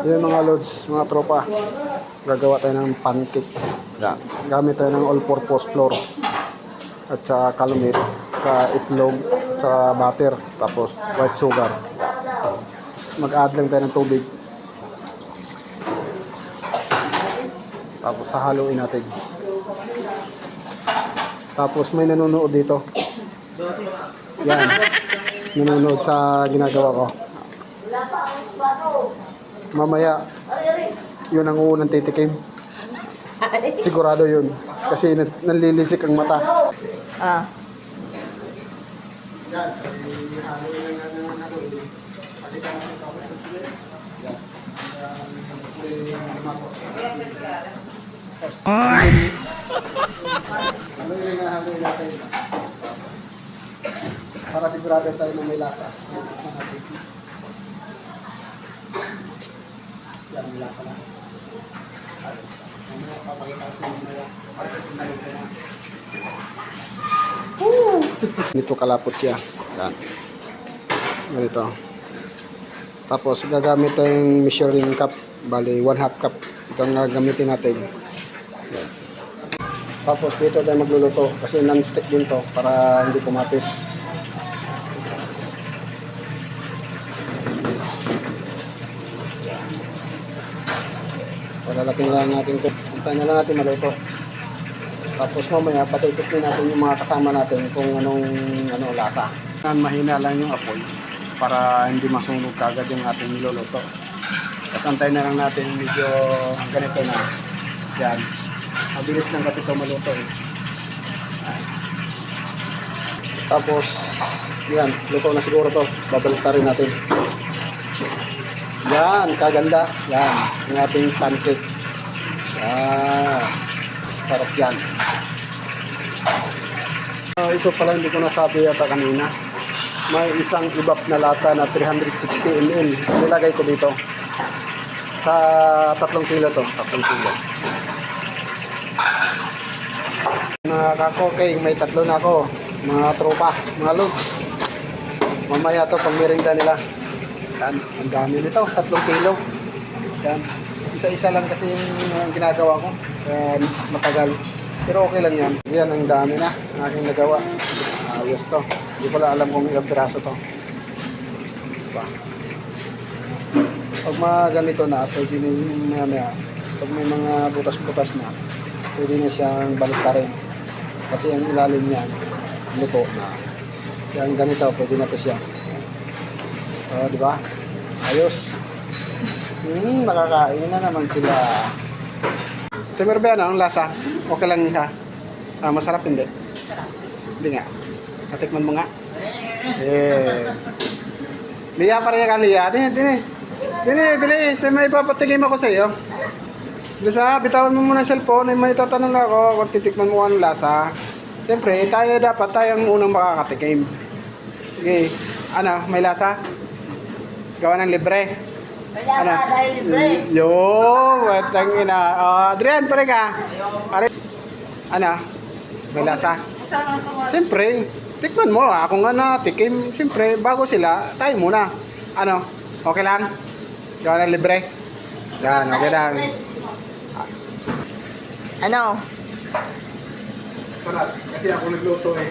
Yun mga loads, mga tropa. Gagawa tayo ng pancake. Yan. Gamit tayo ng all-purpose flour. At saka calamit. Saka itlog. Saka butter. Tapos white sugar. Yan. Tapos mag-add lang tayo ng tubig. Tapos hahaluin natin. Tapos may nanonood dito. Yan. Nanonood sa ginagawa ko. Mamaya, yun ang unang titikim. Sigurado yun. Kasi nanlilisik ang mata. Ah. Yan. Haluin lang natin ang haluin. Pakita natin ito. Yan. Haluin lang haluin natin. Para sigurado tayo na may lasa. Yan, may lasa na. Mamaya papakita ko sa inyo mamaya. Nito kalapot siya. Yan. Ganito. Tapos gagamit tayong measuring cup. Bali, 1/2 cup. Ito ang gagamitin natin. Yan. Tapos dito tayo magluluto. Kasi non-stick din to para hindi kumapit. Palalaking lang natin kung puntahan na lang natin maluto. Tapos mamaya patitikmin natin yung mga kasama natin kung anong lasa. Mahina lang yung apoy para hindi masunog kagad yung ating niluluto. Tapos antayin na lang natin medyo ganito na. Yan. Mabilis lang kasi ito maluto eh. Tapos yan, luto na siguro to. Babalik rin natin. Yan, kaganda. Yan, yung ating pancake. Yan. Sarap yan. Ito pala hindi ko nasabi yata kanina. May isang ibap na lata na 360 ml. Nilagay ko dito. Sa 3 kilo to. 3 kilo. Mga kakoking, may 3 na ako. Mga tropa, mga loads. Mamaya to pang merinda nila. Yan, ang dami nito, 3 kilo. Yan, isa-isa lang kasi yung ginagawa ko. Yan, matagal. Pero okay lang yan. Yan, ang dami na ang aking nagawa. Ayos to. Hindi ko lang alam kung ilang piraso to. Diba? Pag mga ganito na, pwede na pag may mga butas-butas na, pwede na siyang baliktarin. Kasi ang ilalim niya, luto na. Yan, ganito, pwede na to siya. Di ba? Ayos. Nakakain na naman sila. Timer ba yan, ang lasa? Okay lang ha? Masarap hindi? Hindi nga. Natikman mo nga. Liya pa rin ka, Liya. Dini, bilis. May papatigim ako sa iyo. Bilis ha, bitawan mo muna ang cellphone. May tatanong na ako kung titikman mo ang lasa. Siyempre, dapat tayong unang makakatikim. Sige. Ano, may lasa? Gawa ng libre. Ano? Dahil libre. Yo, watang ina. Adrian, pare ka. Ano? May lasa? Siyempre, tikman mo. Ako nga na, tikim. Siyempre, bago sila, tayo muna. Ano? Okay lang? Gawa ng libre? Yan, okay lang. Ano? Sarap, kasi ako nagluto eh.